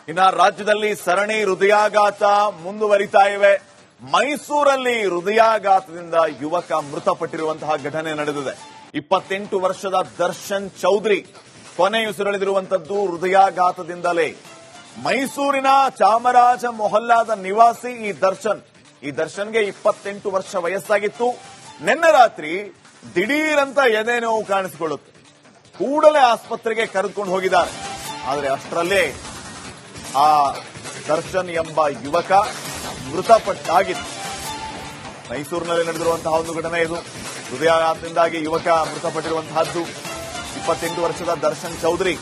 ಇನ್ನ ರಾಜ್ಯದಲ್ಲಿ ಸರಣಿ ಹೃದಯಾಘಾತ ಮುಂದುವರಿತಾ ಇವೆ. ಮೈಸೂರಲ್ಲಿ ಹೃದಯಾಘಾತದಿಂದ ಯುವಕ ಮೃತಪಟ್ಟಿರುವಂತಹ ಘಟನೆ ನಡೆದಿದೆ. 28 ವರ್ಷದ ದರ್ಶನ್ ಚೌಧರಿ ಕೊನೆಯುಸಿರೆಳೆದಿರುವಂತದ್ದು ಹೃದಯಾಘಾತದಿಂದಲೇ. ಮೈಸೂರಿನ ಚಾಮರಾಜ ಮೊಹಲ್ಲಾದ ನಿವಾಸಿ ಈ ದರ್ಶನ್ಗೆ 28 ವರ್ಷ ವಯಸ್ಸಾಗಿತ್ತು. ನಿನ್ನೆ ರಾತ್ರಿ ದಿಢೀರಂತ ಎದೆ ನೋವು ಕಾಣಿಸಿಕೊಳ್ಳುತ್ತೆ. ಕೂಡಲೇ ಆಸ್ಪತ್ರೆಗೆ ಕರೆದುಕೊಂಡು ಹೋಗಿದ್ದಾರೆ. ಆದರೆ ಅಷ್ಟರಲ್ಲೇ ಆ ದರ್ಶನ್ ಎಂಬ ಯುವಕ ಮೃತಪಟ್ಟಾಗಿತ್ತು. ಮೈಸೂರಿನಲ್ಲಿ ನಡೆದಿರುವಂತಹ ಒಂದು ಘಟನೆ ಇದು. ಹೃದಯಾಘಾತದಿಂದಾಗಿ ಯುವಕ ಮೃತಪಟ್ಟಿರುವಂತಹದ್ದು. 28 ವರ್ಷದ ದರ್ಶನ್ ಚೌಧರಿ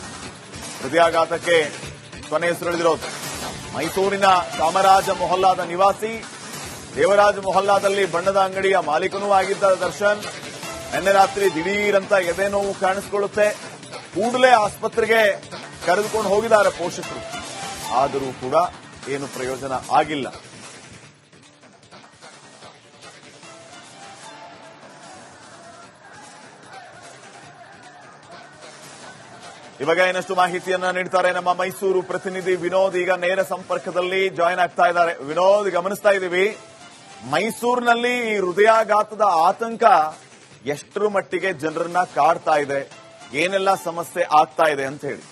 ಹೃದಯಾಘಾತಕ್ಕೆ ಕೊನೆಯುಸಿರೆಳೆದಿರೋದು. ಮೈಸೂರಿನ ಚಾಮರಾಜ ಮೊಹಲ್ಲಾದ ನಿವಾಸಿ. ದೇವರಾಜ ಮೊಹಲ್ಲಾದಲ್ಲಿ ಬಣ್ಣದ ಅಂಗಡಿಯ ಮಾಲೀಕನೂ ಆಗಿದ್ದ ದರ್ಶನ್ ನಿನ್ನೆ ರಾತ್ರಿ ದಿಢೀರಂತ ಎದೆ ನೋವು ಕಾಣಿಸಿಕೊಳ್ಳುತ್ತೆ. ಕೂಡಲೇ ಆಸ್ಪತ್ರೆಗೆ ಕರೆದುಕೊಂಡು ಹೋಗಿದ್ದಾರೆ ಪೋಷಕರು. ಆದರೂ ಕೂಡ ಏನು ಪ್ರಯೋಜನ ಆಗಿಲ್ಲ. ಇವಾಗ ಇನ್ನಷ್ಟು ಮಾಹಿತಿಯನ್ನ ನೀಡ್ತಾರೆ ನಮ್ಮ ಮೈಸೂರು ಪ್ರತಿನಿಧಿ ವಿನೋದ್. ಈಗ ನೇರ ಸಂಪರ್ಕದಲ್ಲಿ ಜಾಯಿನ್ ಆಗ್ತಾ ಇದ್ದಾರೆ. ವಿನೋದ್, ಗಮನಿಸ್ತಾ ಇದ್ದೀವಿ ಮೈಸೂರಿನಲ್ಲಿ ಈ ಹೃದಯಾಘಾತದ ಆತಂಕ ಎಷ್ಟರ ಮಟ್ಟಿಗೆ ಜನರನ್ನ ಕಾಡ್ತಾ ಇದೆ, ಏನೆಲ್ಲ ಸಮಸ್ಯೆ ಆಗ್ತಾ ಇದೆ ಅಂತ ಹೇಳಿ.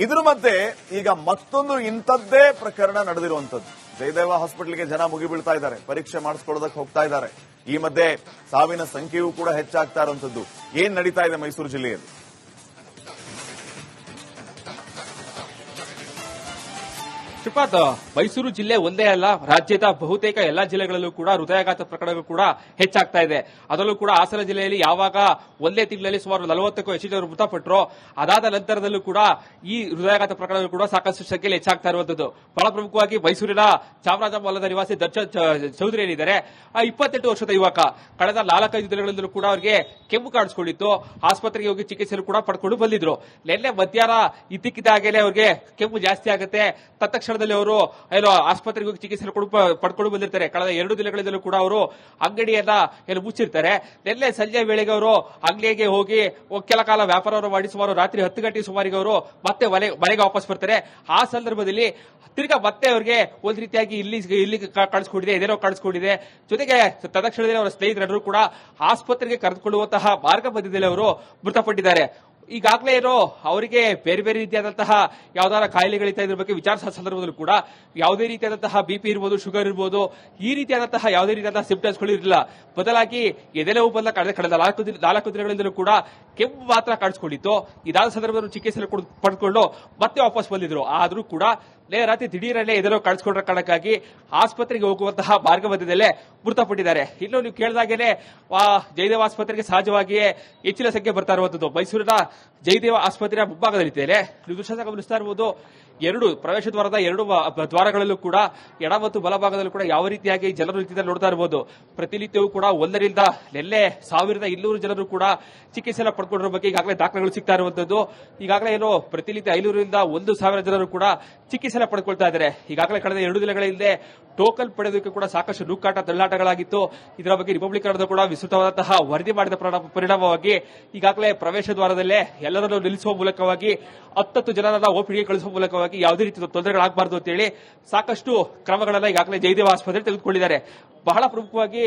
ಇದ್ರ ಮಧ್ಯೆ ಈಗ ಮತ್ತೊಂದು ಇಂಥದ್ದೇ ಪ್ರಕರಣ ನಡೆದಿರುವಂತದ್ದು. ಜಯದೇವ ಹಾಸ್ಪಿಟಲ್ಗೆ ಜನ ಮುಗಿಬೀಳ್ತಾ ಇದ್ದಾರೆ, ಪರೀಕ್ಷೆ ಮಾಡಿಸ್ಕೊಳ್ಳೋದಕ್ಕೆ ಹೋಗ್ತಾ ಇದ್ದಾರೆ. ಈ ಮಧ್ಯೆ ಸಾವಿನ ಸಂಖ್ಯೆಯೂ ಕೂಡ ಹೆಚ್ಚಾಗ್ತಾ ಇರುವಂತದ್ದು. ಏನ್ ನಡೀತಾ ಇದೆ ಮೈಸೂರು ಜಿಲ್ಲೆಯಲ್ಲಿ? ಶ್ರೀಪಾದ್, ಮೈಸೂರು ಜಿಲ್ಲೆ ಒಂದೇ ಅಲ್ಲ, ರಾಜ್ಯದ ಬಹುತೇಕ ಎಲ್ಲಾ ಜಿಲ್ಲೆಗಳಲ್ಲೂ ಕೂಡ ಹೃದಯಾಘಾತ ಪ್ರಕರಣಗಳು ಕೂಡ ಹೆಚ್ಚಾಗ್ತಾ ಇದೆ. ಅದರಲ್ಲೂ ಕೂಡ ಹಾಸನ ಜಿಲ್ಲೆಯಲ್ಲಿ ಯಾವಾಗ ಒಂದೇ ತಿಂಗಳಲ್ಲಿ ಸುಮಾರು 40ಕ್ಕೂ ಹೆಚ್ಚು ಜನರು ಮೃತಪಟ್ಟರು, ಅದಾದ ನಂತರದಲ್ಲೂ ಕೂಡ ಈ ಹೃದಯಾಘಾತ ಪ್ರಕರಣಗಳು ಕೂಡ ಸಾಕಷ್ಟು ಸಂಖ್ಯೆಯಲ್ಲಿ ಹೆಚ್ಚಾಗ್ತಾ ಇರುವಂತದ್ದು. ಬಹಳ ಪ್ರಮುಖವಾಗಿ ಮೈಸೂರಿನ ಚಾಮರಾಜ ಮೊಹಲ್ಲಾದ ನಿವಾಸಿ ದರ್ಶನ್ ಚೌಧರಿ ಏನಿದ್ದಾರೆ, 28 ವರ್ಷದ ಯುವಕ. ಕಳೆದ 4-5 ದಿನಗಳಿಂದಲೂ ಕೂಡ ಅವರಿಗೆ ಕೆಮ್ಮು ಕಾಣಿಸಿಕೊಂಡಿತ್ತು. ಆಸ್ಪತ್ರೆಗೆ ಹೋಗಿ ಚಿಕಿತ್ಸೆ ಕೂಡ ಪಡ್ಕೊಂಡು ಬಂದಿದ್ರು. ನಿನ್ನೆ ಮಧ್ಯಾಹ್ನ ಇದ್ದಕ್ಕಿದ್ದಾಗಲೇ ಅವರಿಗೆ ಕೆಮ್ಮು ಜಾಸ್ತಿ ಆಗುತ್ತೆ. ತತ್ಕ್ಷಣದಲ್ಲಿ ಅವರು ಆಸ್ಪತ್ರೆಗೆ ಹೋಗಿ ಚಿಕಿತ್ಸೆ ಪಡ್ಕೊಂಡು ಬಂದಿರ್ತಾರೆ. ಕಳೆದ 2 ದಿನಗಳಿಂದಲೂ ಕೂಡ ಅವರು ಅಂಗಡಿಯನ್ನ ಮುಚ್ಚಿರ್ತಾರೆ. ನಿನ್ನೆ ಸಂಜೆ ವೇಳೆಗೆ ಅವರು ಅಂಗಡಿಗೆ ಹೋಗಿ ಕೆಲ ಕಾಲ ವ್ಯಾಪಾರವನ್ನು ಮಾಡಿ ಸುಮಾರು ರಾತ್ರಿ 10 ಗಂಟೆ ಸುಮಾರಿಗೆ ಅವರು ಮತ್ತೆ ಮನೆಗೆ ವಾಪಸ್ ಬರ್ತಾರೆ. ಆ ಸಂದರ್ಭದಲ್ಲಿ ತಿರ್ಗಾ ಮತ್ತೆ ಅವರಿಗೆ ಒಂದ್ ರೀತಿಯಾಗಿ ಇಲ್ಲಿ ಕಾಣಿಸ್ಕೊಂಡಿದೆ, ಇದೇನೋ ಕಾಣಿಸ್ಕೊಂಡಿದೆ. ಜೊತೆಗೆ ತತ್ಕ್ಷಣದಲ್ಲಿ ಅವರ ಸ್ನೇಹಿತರೆಲ್ಲರೂ ಕೂಡ ಆಸ್ಪತ್ರೆಗೆ ಕರೆದುಕೊಳ್ಳುವಂತಹ ಮಾರ್ಗ ಮಧ್ಯದಲ್ಲಿ ಅವರು ಮೃತಪಟ್ಟಿದ್ದಾರೆ. ಈಗಾಗಲೇ ಏನೋ ಅವರಿಗೆ ಬೇರೆ ಬೇರೆ ರೀತಿಯಾದಂತಹ ಯಾವ್ದಾರ ಕಾಯಿಲೆಗಳಿತ್ತ ಇದ್ರ ಬಗ್ಗೆ ವಿಚಾರಿಸಿದ ಸಂದರ್ಭದಲ್ಲೂ ಕೂಡ ಯಾವುದೇ ರೀತಿಯಾದಂತಹ ಬಿಪಿ ಇರ್ಬೋದು, ಶುಗರ್ ಇರ್ಬೋದು, ಈ ರೀತಿಯಾದಂತಹ ಯಾವುದೇ ರೀತಿಯಾದಂತಹ ಸಿಂಪ್ಟಮ್ಸ್ಗಳು ಇರಲಿಲ್ಲ. ಬದಲಾಗಿ ಎದೆನೋವು ಬಂದ ಕಳೆದ 4 ದಿನಗಳಿಂದಲೂ ಕೂಡ ಕೆಮ್ಮು ಮಾತ್ರ ಕಾಣಿಸಿಕೊಂಡಿತ್ತು. ಇದಾದ ಸಂದರ್ಭದಲ್ಲಿ ಚಿಕಿತ್ಸೆ ಪಡೆದುಕೊಂಡು ಮತ್ತೆ ವಾಪಸ್ ಬಂದಿದ್ರು. ಆದರೂ ಕೂಡ ರಾತ್ರಿ ದಿಢೀರನ್ನೇ ಎದೆನೋವು ಕಾಣಿಸಿಕೊಂಡ್ರ ಕಾರಣಕ್ಕಾಗಿ ಆಸ್ಪತ್ರೆಗೆ ಹೋಗುವಂತಹ ಮಾರ್ಗ ಮಧ್ಯದಲ್ಲೇ ಮೃತಪಟ್ಟಿದ್ದಾರೆ. ಇನ್ನು ನೀವು ಕೇಳಿದಾಗೇನೆ ಜಯದೇವ ಆಸ್ಪತ್ರೆಗೆ ಸಹಜವಾಗಿಯೇ ಹೆಚ್ಚಿನ ಸಂಖ್ಯೆ ಬರ್ತಾ ಇರುವಂತದ್ದು. ಮೈಸೂರಿನ ಜಯದೇವ ಆಸ್ಪತ್ರೆಯ ಮುಂಭಾಗದಲ್ಲಿದ್ದೇನೆ. ನೀವು ದೃಶ್ಯ ಗಮನಿಸ್ತಾ ಇರಬಹುದು. 2 ಪ್ರವೇಶ ದ್ವಾರದ 2 ದ್ವಾರಗಳಲ್ಲೂ ಕೂಡ ಎಡ ಮತ್ತು ಬಲಭಾಗದಲ್ಲೂ ಕೂಡ ಯಾವ ರೀತಿಯಾಗಿ ಜನರು ರೀತಿಯಲ್ಲಿ ನೋಡ್ತಾ ಇರಬಹುದು. ಪ್ರತಿನಿತ್ಯವೂ ಕೂಡ 1ರಿಂದ ನೆನ್ನೆ 1200 ಜನರು ಕೂಡ ಚಿಕಿತ್ಸೆ ಪಡ್ಕೊಂಡಿರೋ ಬಗ್ಗೆ ಈಗಾಗಲೇ ದಾಖಲೆಗಳು ಸಿಗ್ತಾ ಇರುವಂತದ್ದು. ಈಗಾಗಲೇ ಏನೋ ಪ್ರತಿನಿತ್ಯ 500ರಿಂದ 1000 ಜನರು ಕೂಡ ಚಿಕಿತ್ಸೆ ಪಡ್ಕೊಳ್ತಾ ಇದ್ದಾರೆ. ಈಗಾಗಲೇ ಕಳೆದ 2 ದಿನಗಳ ಹಿಂದೆ ಟೋಕನ್ ಪಡೆಯೋದಕ್ಕೆ ಕೂಡ ಸಾಕಷ್ಟು ನೂಕಾಟ ತಳ್ಳಾಟಗಳಾಗಿತ್ತು. ಇದರ ಬಗ್ಗೆ ರಿಪಬ್ಲಿಕ್ ಕನ್ನಡ ಕೂಡ ವಿಸ್ತೃತವಾದಂತಹ ವರದಿ ಮಾಡಿದ ಪರಿಣಾಮವಾಗಿ ಈಗಾಗಲೇ ಪ್ರವೇಶ ದ್ವಾರದಲ್ಲೇ ಎಲ್ಲರನ್ನೂ ನಿಲ್ಲಿಸುವ ಮೂಲಕವಾಗಿ 10 ಜನರನ್ನ ಓಪಿಡಿಗೆ ಕಳಿಸುವ ಮೂಲಕವಾಗಿ ಯಾವುದೇ ರೀತಿಯ ತೊಂದರೆಗಳಾಗಬಾರದು ಅಂತ ಹೇಳಿ ಸಾಕಷ್ಟು ಕ್ರಮಗಳನ್ನ ಈಗಾಗಲೇ ಜಯದೇವ ಆಸ್ಪತ್ರೆ ತೆಗೆದುಕೊಂಡಿದ್ದಾರೆ. ಬಹಳ ಪ್ರಮುಖವಾಗಿ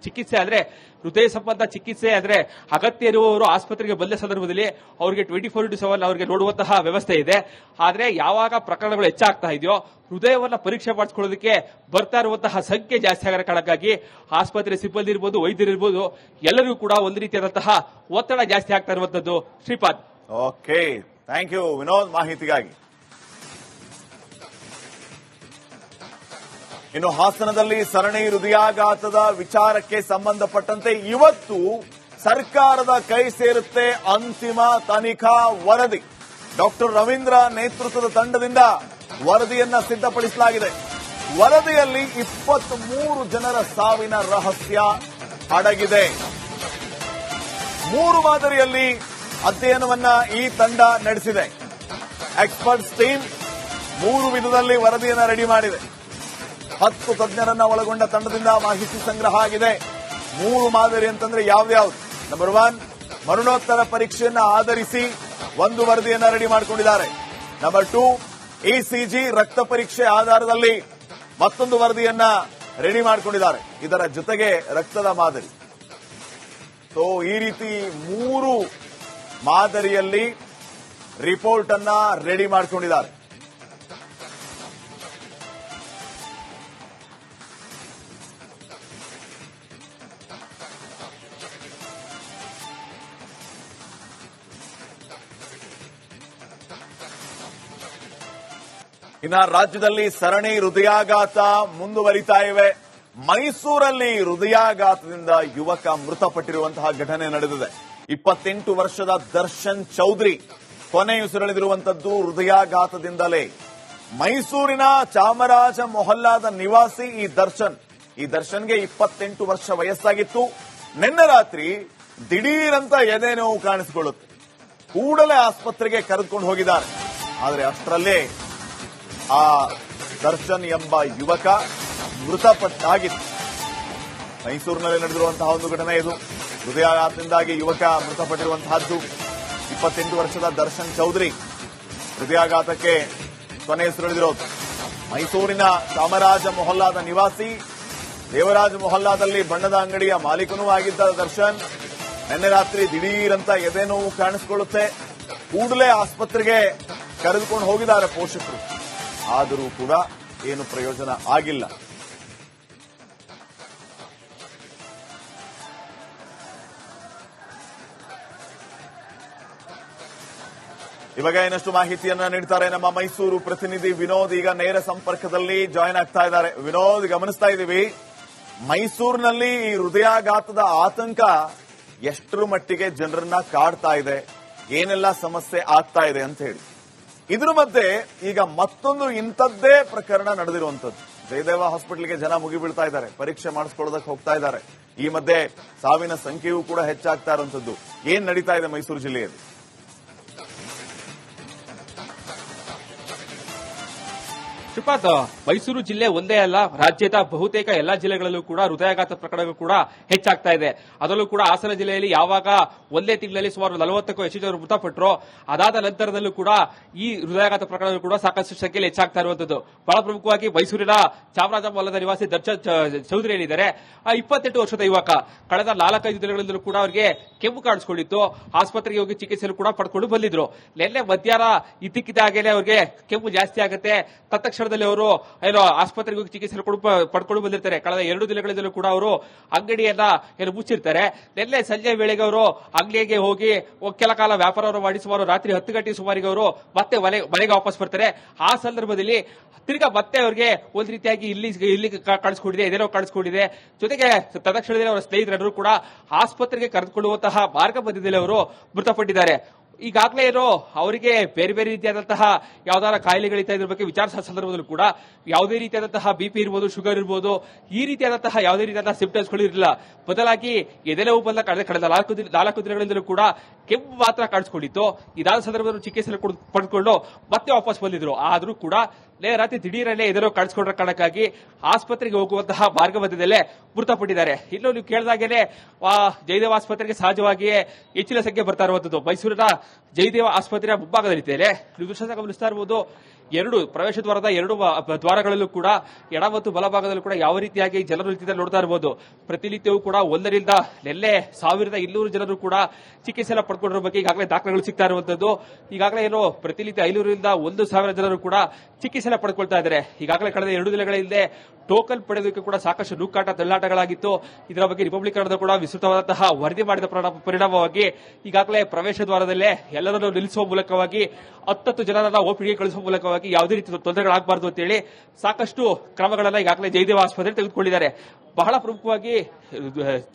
ಚಿಕಿತ್ಸೆ ಆದ್ರೆ, ಹೃದಯ ಸಂಬಂಧ ಚಿಕಿತ್ಸೆ ಆದ್ರೆ ಅಗತ್ಯ ಇರುವವರು ಆಸ್ಪತ್ರೆಗೆ ಬಂದ ಸಂದರ್ಭದಲ್ಲಿ ಅವರಿಗೆ 24/7 ಅವರಿಗೆ ನೋಡುವಂತಹ ವ್ಯವಸ್ಥೆ ಇದೆ. ಆದ್ರೆ ಯಾವಾಗ ಪ್ರಕರಣಗಳು ಹೆಚ್ಚಾಗ್ತಾ ಇದೆಯೋ, ಹೃದಯವನ್ನ ಪರೀಕ್ಷೆ ಮಾಡಿಸ್ಕೊಳ್ಳೋದಕ್ಕೆ ಬರ್ತಾ ಇರುವಂತಹ ಸಂಖ್ಯೆ ಜಾಸ್ತಿ ಆಗೋ ಕಾರಣಕ್ಕಾಗಿ ಆಸ್ಪತ್ರೆ ಸಿಬ್ಬಂದಿ ಇರ್ಬೋದು, ವೈದ್ಯರಿರ್ಬೋದು, ಎಲ್ಲರಿಗೂ ಕೂಡ ಒಂದು ರೀತಿಯಾದಂತಹ ಒತ್ತಡ ಜಾಸ್ತಿ ಆಗ್ತಾ ಇರುವಂತದ್ದು. Shripad. Okay, thank you Vinod ಮಾಹಿತಿಗಾಗಿ. ಇನ್ನು ಹಾಸನದಲ್ಲಿ ಸರಣಿ ಹೃದಯಾಘಾತದ ವಿಚಾರಕ್ಕೆ ಸಂಬಂಧಪಟ್ಟಂತೆ ಇವತ್ತು ಸರ್ಕಾರದ ಕೈ ಸೇರುತ್ತೆ ಅಂತಿಮ ತನಿಖಾ ವರದಿ. ಡಾಕ್ಟರ್ ರವೀಂದ್ರ ನೇತೃತ್ವದ ತಂಡದಿಂದ ವರದಿಯನ್ನ ಸಿದ್ಧಪಡಿಸಲಾಗಿದೆ. ವರದಿಯಲ್ಲಿ 23 ಜನರ ಸಾವಿನ ರಹಸ್ಯ ಅಡಗಿದೆ. 3 ಮಾದರಿಯಲ್ಲಿ ಅಧ್ಯಯನವನ್ನ ಈ ತಂಡ ನಡೆಸಿದೆ. ಎಕ್ಸ್ಪರ್ಟ್ಸ್ ಟೀಮ್ 3 ವಿಧದಲ್ಲಿ ವರದಿಯನ್ನ ರೆಡಿ ಮಾಡಿದೆ. 10 ತಜ್ಞರನ್ನ ಒಳಗೊಂಡ ತಂಡದಿಂದ ಮಾಹಿತಿ ಸಂಗ್ರಹ ಆಗಿದೆ. 3 ಮಾದರಿ ಅಂತಂದ್ರೆ ಯಾವ್ಯಾವ್ದು? ನಂಬರ್ 1, ಮರಣೋತ್ತರ ಪರೀಕ್ಷೆಯನ್ನ ಆಧರಿಸಿ ಒಂದು ವರದಿಯನ್ನ ರೆಡಿ ಮಾಡಿಕೊಂಡಿದ್ದಾರೆ. ನಂಬರ್ 2, ಇಸಿಜಿ ರಕ್ತ ಪರೀಕ್ಷೆ ಆಧಾರದಲ್ಲಿ ಮತ್ತೊಂದು ವರದಿಯನ್ನ ರೆಡಿ ಮಾಡಿಕೊಂಡಿದ್ದಾರೆ. ಇದರ ಜೊತೆಗೆ ರಕ್ತದ ಮಾದರಿ. ಸೊ ಈ ರೀತಿ 3 ಮಾದರಿಯಲ್ಲಿ ರಿಪೋರ್ಟ್ ಅನ್ನ ರೆಡಿ ಮಾಡಿಕೊಂಡಿದ್ದಾರೆ. ಇನ್ನು ರಾಜ್ಯದಲ್ಲಿ ಸರಣಿ ಹೃದಯಾಘಾತ ಮುಂದುವರಿತಾ ಇವೆ. ಮೈಸೂರಲ್ಲಿ ಹೃದಯಾಘಾತದಿಂದ ಯುವಕ ಮೃತಪಟ್ಟಿರುವಂತಹ ಘಟನೆ ನಡೆದಿದೆ. 28 ವರ್ಷದ ದರ್ಶನ್ ಚೌಧರಿ ಕೊನೆಯುಸಿರೆಳೆದಿರುವಂತದ್ದು ಹೃದಯಾಘಾತದಿಂದಲೇ. ಮೈಸೂರಿನ ಚಾಮರಾಜ ಮೊಹಲ್ಲಾದ ನಿವಾಸಿ ಈ ದರ್ಶನ್ಗೆ 28 ವರ್ಷ ವಯಸ್ಸಾಗಿತ್ತು. ನಿನ್ನೆ ರಾತ್ರಿ ದಿಢೀರಂತ ಎದೆ ನೋವು ಕಾಣಿಸಿಕೊಳ್ಳುತ್ತೆ. ಕೂಡಲೇ ಆಸ್ಪತ್ರೆಗೆ ಕರೆದುಕೊಂಡು ಹೋಗಿದ್ದಾರೆ. ಆದರೆ ಅಷ್ಟರಲ್ಲೇ ಆ ದರ್ಶನ್ ಎಂಬ ಯುವಕ ಮೃತಪಟ್ಟಾಗಿತ್ತು. ಮೈಸೂರಿನಲ್ಲಿ ನಡೆದಿರುವಂತಹ ಒಂದು ಘಟನೆ ಇದು. ಹೃದಯಾಘಾತದಿಂದಾಗಿ ಯುವಕ ಮೃತಪಟ್ಟಿರುವಂತಹದ್ದು. 28 ವರ್ಷದ ದರ್ಶನ್ ಚೌಧರಿ ಹೃದಯಾಘಾತಕ್ಕೆ ಕೊನೆಯುಸಿರೆಳೆದಿರೋದು. ಮೈಸೂರಿನ ಚಾಮರಾಜ ಮೊಹಲ್ಲಾದ ನಿವಾಸಿ. ದೇವರಾಜ ಮೊಹಲ್ಲಾದಲ್ಲಿ ಬಣ್ಣದ ಅಂಗಡಿಯ ಮಾಲೀಕನೂ ಆಗಿದ್ದ ದರ್ಶನ್ ನಿನ್ನೆ ರಾತ್ರಿ ದಿಢೀರಂತ ಎದೆ ನೋವು ಕಾಣಿಸಿಕೊಳ್ಳುತ್ತೆ. ಕೂಡಲೇ ಆಸ್ಪತ್ರೆಗೆ ಕರೆದುಕೊಂಡು ಹೋಗಿದ್ದಾರೆ ಪೋಷಕರು. ಆದರೂ ಕೂಡ ಏನು ಪ್ರಯೋಜನ ಆಗಿಲ್ಲ. ಇವಾಗ ಇನ್ನಷ್ಟು ಮಾಹಿತಿಯನ್ನ ನೀಡ್ತಾರೆ ನಮ್ಮ ಮೈಸೂರು ಪ್ರತಿನಿಧಿ ವಿನೋದ್. ಈಗ ನೇರ ಸಂಪರ್ಕದಲ್ಲಿ ಜಾಯಿನ್ ಆಗ್ತಾ ಇದ್ದಾರೆ. ವಿನೋದ್, ಗಮನಿಸ್ತಾ ಇದ್ದೀವಿ ಮೈಸೂರಿನಲ್ಲಿ ಈ ಹೃದಯಾಘಾತದ ಆತಂಕ ಎಷ್ಟರ ಮಟ್ಟಿಗೆ ಜನರನ್ನ ಕಾಡ್ತಾ ಇದೆ, ಏನೆಲ್ಲ ಸಮಸ್ಯೆ ಆಗ್ತಾ ಇದೆ ಅಂತ ಹೇಳಿ. ಇದ್ರ ಮಧ್ಯೆ ಈಗ ಮತ್ತೊಂದು ಇಂಥದ್ದೇ ಪ್ರಕರಣ ನಡೆದಿರುವಂತದ್ದು. ಜಯದೇವ ಹಾಸ್ಪಿಟಲ್ಗೆ ಜನ ಮುಗಿಬೀಳ್ತಾ ಇದ್ದಾರೆ, ಪರೀಕ್ಷೆ ಮಾಡಿಸ್ಕೊಳ್ಳೋದಕ್ಕೆ ಹೋಗ್ತಾ ಇದ್ದಾರೆ. ಈ ಮಧ್ಯೆ ಸಾವಿನ ಸಂಖ್ಯೆಯೂ ಕೂಡ ಹೆಚ್ಚಾಗ್ತಾ ಇರುವಂತದ್ದು. ಏನ್ ನಡೀತಾ ಇದೆ ಮೈಸೂರು ಜಿಲ್ಲೆಯಲ್ಲಿ? ಶ್ರೀಪಾದ್, ಮೈಸೂರು ಜಿಲ್ಲೆ ಒಂದೇ ಅಲ್ಲ, ರಾಜ್ಯದ ಬಹುತೇಕ ಎಲ್ಲಾ ಜಿಲ್ಲೆಗಳಲ್ಲೂ ಕೂಡ ಹೃದಯಾಘಾತ ಪ್ರಕರಣಗಳು ಕೂಡ ಹೆಚ್ಚಾಗ್ತಾ ಇದೆ. ಅದರಲ್ಲೂ ಕೂಡ ಹಾಸನ ಜಿಲ್ಲೆಯಲ್ಲಿ ಯಾವಾಗ ಒಂದೇ ತಿಂಗಳಲ್ಲಿ ಸುಮಾರು 40ಕ್ಕೂ ಹೆಚ್ಚು ಜನರು ಮೃತಪಟ್ಟರು, ಅದಾದ ನಂತರದಲ್ಲೂ ಕೂಡ ಈ ಹೃದಯಾಘಾತ ಪ್ರಕರಣಗಳು ಕೂಡ ಸಾಕಷ್ಟು ಸಂಖ್ಯೆಯಲ್ಲಿ ಹೆಚ್ಚಾಗ್ತಾ ಇರುವಂತದ್ದು. ಬಹಳ ಪ್ರಮುಖವಾಗಿ ಮೈಸೂರಿನ ಚಾಮರಾಜ ಮೊಹಲ್ಲಾದ ನಿವಾಸಿ ದರ್ಶನ್ ಚೌಧರಿ ಏನಿದ್ದಾರೆ, 28 ವರ್ಷದ ಯುವಕ. ಕಳೆದ 4-5 ದಿನಗಳಿಂದಲೂ ಕೂಡ ಅವರಿಗೆ ಕೆಮ್ಮು ಕಾಣಿಸಿಕೊಂಡಿತ್ತು. ಆಸ್ಪತ್ರೆಗೆ ಹೋಗಿ ಚಿಕಿತ್ಸೆ ಕೂಡ ಪಡ್ಕೊಂಡು ಬಂದಿದ್ರು. ನಿನ್ನೆ ಮಧ್ಯಾಹ್ನ ಇದ್ದಕ್ಕಿದ್ದಾಗೇನೆ ಅವರಿಗೆ ಕೆಮ್ಮು ಜಾಸ್ತಿ ಆಗುತ್ತೆ. ತತ್ಕ್ಷಣದಲ್ಲಿ ಅವರು ಆಸ್ಪತ್ರೆಗೆ ಹೋಗಿ ಚಿಕಿತ್ಸೆ ಪಡ್ಕೊಂಡು ಬಂದಿರ್ತಾರೆ. ಕಳೆದ 2 ದಿನಗಳಿಂದಲೂ ಕೂಡ ಅವರು ಅಂಗಡಿಯನ್ನ ಮುಚ್ಚಿರ್ತಾರೆ. ನಿನ್ನೆ ಸಂಜೆ ವೇಳೆಗೆ ಅವರು ಅಂಗಡಿಗೆ ಹೋಗಿ ಕೆಲ ಕಾಲ ವ್ಯಾಪಾರವನ್ನು ಮಾಡಿ ಸುಮಾರು ರಾತ್ರಿ 10 ಗಂಟೆ ಸುಮಾರಿಗೆ ಅವರು ಮತ್ತೆ ಮನೆಗೆ ವಾಪಸ್ ಬರ್ತಾರೆ. ಆ ಸಂದರ್ಭದಲ್ಲಿ ತಿರ್ಗಾ ಮತ್ತೆ ಅವರಿಗೆ ಒಂದ್ ರೀತಿಯಾಗಿ ಇಲ್ಲಿ ಕಾಣಿಸ್ಕೊಂಡಿದೆ, ಇದೇನೋ ಕಾಣಿಸ್ಕೊಂಡಿದೆ. ಜೊತೆಗೆ ತತ್ಕ್ಷಣದಲ್ಲಿ ಅವರ ಸ್ನೇಹಿತರೆಲ್ಲರೂ ಕೂಡ ಆಸ್ಪತ್ರೆಗೆ ಕರೆದುಕೊಳ್ಳುವಂತಹ ಮಾರ್ಗ ಮಧ್ಯದಲ್ಲಿ ಅವರು ಮೃತಪಟ್ಟಿದ್ದಾರೆ. ಈಗಾಗಲೇ ಏನೋ ಅವರಿಗೆ ಬೇರೆ ಬೇರೆ ರೀತಿಯಾದಂತಹ ಯಾವ್ದಾರ ಕಾಯಿಲೆಗಳಿತ್ತ ಇದ್ರ ಬಗ್ಗೆ ವಿಚಾರಿಸಿದ ಸಂದರ್ಭದಲ್ಲೂ ಕೂಡ ಯಾವುದೇ ರೀತಿಯಾದಂತಹ ಬಿಪಿ ಇರ್ಬೋದು, ಶುಗರ್ ಇರ್ಬೋದು, ಈ ರೀತಿಯಾದಂತಹ ಯಾವುದೇ ರೀತಿಯಾದಂತಹ ಸಿಂಪ್ಟಮ್ಸ್ಗಳು ಇರಲಿಲ್ಲ. ಬದಲಾಗಿ ಎದೆನೋವು ಬಂದ ಕಳೆದ 4 ದಿನಗಳಿಂದಲೂ ಕೂಡ ಕೆಮ್ಮು ಮಾತ್ರ ಕಾಣಿಸ್ಕೊಂಡಿತ್ತು. ಇದಾದ ಸಂದರ್ಭದಲ್ಲಿ ಚಿಕಿತ್ಸೆ ಪಡೆದುಕೊಂಡು ಮತ್ತೆ ವಾಪಸ್ ಬಂದಿದ್ರು. ಆದರೂ ಕೂಡ ರಾತ್ರಿ ದಿಢೀರಲ್ಲೇ ಎದೆನೋವು ಕಾಣಿಸ್ಕೊಂಡ್ರ ಕಾರಣಕ್ಕಾಗಿ ಆಸ್ಪತ್ರೆಗೆ ಹೋಗುವಂತಹ ಮಾರ್ಗ ಮಧ್ಯದಲ್ಲೇ ಮೃತಪಟ್ಟಿದ್ದಾರೆ. ಇನ್ನು ನೀವು ಕೇಳಿದಾಗೇನೆ ಜಯದೇವ ಆಸ್ಪತ್ರೆಗೆ ಸಹಜವಾಗಿಯೇ ಹೆಚ್ಚಿನ ಸಂಖ್ಯೆ ಬರ್ತಾ ಇರುವಂತದ್ದು. ಮೈಸೂರಿನ ಜಯದೇವ ಆಸ್ಪತ್ರೆಯ ಮುಂಭಾಗದಲ್ಲಿದ್ದೇನೆ. ನೀವು ದೃಶ್ಯ ಗಮನಿಸ್ತಾ ಇರಬಹುದು. 2 ಪ್ರವೇಶ ದ್ವಾರದ 2 ದ್ವಾರಗಳಲ್ಲೂ ಕೂಡ ಎಡ ಮತ್ತು ಬಲಭಾಗದಲ್ಲೂ ಕೂಡ ಯಾವ ರೀತಿಯಾಗಿ ಜನರು ರೀತಿಯಲ್ಲಿ ನೋಡ್ತಾ ಇರಬಹುದು. ಪ್ರತಿನಿತ್ಯವೂ ಕೂಡ 1ರಿಂದ ನೆನ್ನೆ 1200 ಜನರು ಕೂಡ ಚಿಕಿತ್ಸೆ ಪಡ್ಕೊಂಡಿರೋ ಬಗ್ಗೆ ಈಗಾಗಲೇ ದಾಖಲೆಗಳು ಸಿಗ್ತಾ ಇರುವಂತದ್ದು. ಈಗಾಗಲೇ ಏನೋ ಪ್ರತಿನಿತ್ಯ 500ರಿಂದ 1000 ಜನರು ಕೂಡ ಚಿಕಿತ್ಸೆ ಪಡ್ಕೊಳ್ತಾ ಇದ್ದಾರೆ. ಈಗಾಗಲೇ ಕಳೆದ 2 ದಿನಗಳ ಹಿಂದೆ ಟೋಕನ್ ಪಡೆಯೋದಕ್ಕೆ ಕೂಡ ಸಾಕಷ್ಟು ನೂಕಾಟ ತಳ್ಳಾಟಗಳಾಗಿತ್ತು. ಇದರ ಬಗ್ಗೆ ರಿಪಬ್ಲಿಕ್ ಕನ್ನಡ ಕೂಡ ವಿಸ್ತೃತವಾದಂತಹ ವರದಿ ಮಾಡಿದ ಪರಿಣಾಮವಾಗಿ ಈಗಾಗಲೇ ಪ್ರವೇಶ ದ್ವಾರದಲ್ಲೇ ಎಲ್ಲರನ್ನೂ ನಿಲ್ಲಿಸುವ ಮೂಲಕವಾಗಿ 10 ಜನರನ್ನ ಓಪಿಡಿಗೆ ಕಳಿಸುವ ಮೂಲಕವಾಗಿ ಯಾವುದೇ ರೀತಿ ತೊಂದರೆಗಳಾಗಬಾರದು ಅಂತೇಳಿ ಸಾಕಷ್ಟು ಕ್ರಮಗಳನ್ನ ಈಗಾಗಲೇ ಜಯದೇವ ಆಸ್ಪತ್ರೆ ತೆಗೆದುಕೊಂಡಿದ್ದಾರೆ. ಬಹಳ ಪ್ರಮುಖವಾಗಿ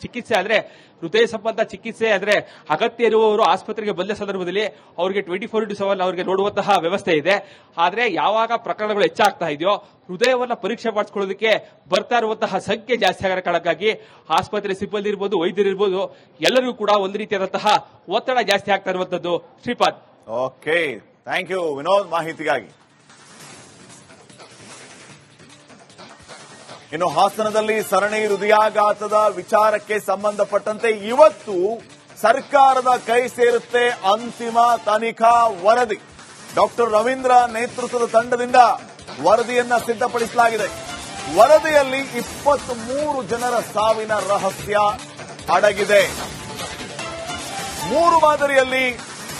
ಚಿಕಿತ್ಸೆ ಅಂದ್ರೆ ಹೃದಯ ಸಂಬಂಧ ಚಿಕಿತ್ಸೆ ಅಂದ್ರೆ ಅಗತ್ಯ ಇರುವವರು ಆಸ್ಪತ್ರೆಗೆ ಬಂದ ಸಂದರ್ಭದಲ್ಲಿ ಅವರಿಗೆ 24/7 ಅವರಿಗೆ ನೋಡುವಂತಹ ವ್ಯವಸ್ಥೆ ಇದೆ. ಆದ್ರೆ ಯಾವಾಗ ಪ್ರಕರಣಗಳು ಹೆಚ್ಚಾಗ್ತಾ ಇದೆಯೋ ಹೃದಯವನ್ನ ಪರೀಕ್ಷೆ ಮಾಡಿಸ್ಕೊಳ್ಳೋದಕ್ಕೆ ಬರ್ತಾ ಇರುವಂತಹ ಸಂಖ್ಯೆ ಜಾಸ್ತಿ ಆಗೋ ಕಾರಣಕ್ಕಾಗಿ ಆಸ್ಪತ್ರೆ ಸಿಬ್ಬಂದಿ ಇರ್ಬೋದು, ವೈದ್ಯರಿರ್ಬೋದು, ಎಲ್ಲರಿಗೂ ಕೂಡ ಒಂದು ರೀತಿಯಾದಂತಹ ಒತ್ತಡ ಜಾಸ್ತಿ ಆಗ್ತಾ ಇರುವಂತದ್ದು. Shripad. Okay, thank you Vinod ಮಾಹಿತಿಗಾಗಿ. ಇನ್ನು ಹಾಸನದಲ್ಲಿ ಸರಣಿ ಹೃದಯಾಘಾತದ ವಿಚಾರಕ್ಕೆ ಸಂಬಂಧಪಟ್ಟಂತೆ ಇವತ್ತು ಸರ್ಕಾರದ ಕೈ ಸೇರುತ್ತೆ ಅಂತಿಮ ತನಿಖಾ ವರದಿ. ಡಾಕ್ಟರ್ ರವೀಂದ್ರ ನೇತೃತ್ವದ ತಂಡದಿಂದ ವರದಿಯನ್ನ ಸಿದ್ಧಪಡಿಸಲಾಗಿದೆ. ವರದಿಯಲ್ಲಿ 23 ಜನರ ಸಾವಿನ ರಹಸ್ಯ ಅಡಗಿದೆ. 3 ಮಾದರಿಯಲ್ಲಿ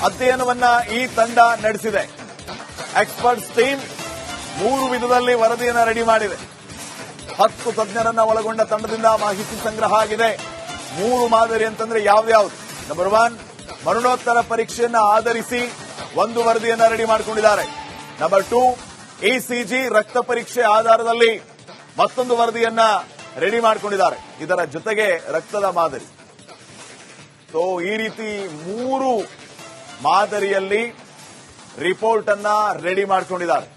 ಅಧ್ಯಯನವನ್ನ ಈ ತಂಡ ನಡೆಸಿದೆ. ಎಕ್ಸ್ಪರ್ಟ್ಸ್ ಟೀಮ್ 3 ವಿಧದಲ್ಲಿ ವರದಿಯನ್ನ ರೆಡಿ ಮಾಡಿದೆ. 10 ತಜ್ಞರನ್ನ ಒಳಗೊಂಡ ತಂಡದಿಂದ ಮಾಹಿತಿ ಸಂಗ್ರಹ ಆಗಿದೆ. 3 ಮಾದರಿ ಅಂತಂದ್ರೆ ಯಾವ್ಯಾವ್ದು? ನಂಬರ್ 1, ಮರಣೋತ್ತರ ಪರೀಕ್ಷೆಯನ್ನ ಆಧರಿಸಿ ಒಂದು ವರದಿಯನ್ನ ರೆಡಿ ಮಾಡಿಕೊಂಡಿದ್ದಾರೆ. ನಂಬರ್ 2, ಇಸಿಜಿ ರಕ್ತ ಪರೀಕ್ಷೆ ಆಧಾರದಲ್ಲಿ ಮತ್ತೊಂದು ವರದಿಯನ್ನ ರೆಡಿ ಮಾಡಿಕೊಂಡಿದ್ದಾರೆ. ಇದರ ಜೊತೆಗೆ ರಕ್ತದ ಮಾದರಿ. ಸೊ ಈ ರೀತಿ 3 ಮಾದರಿಯಲ್ಲಿ ರಿಪೋರ್ಟ್ ಅನ್ನ ರೆಡಿ ಮಾಡಿಕೊಂಡಿದ್ದಾರೆ.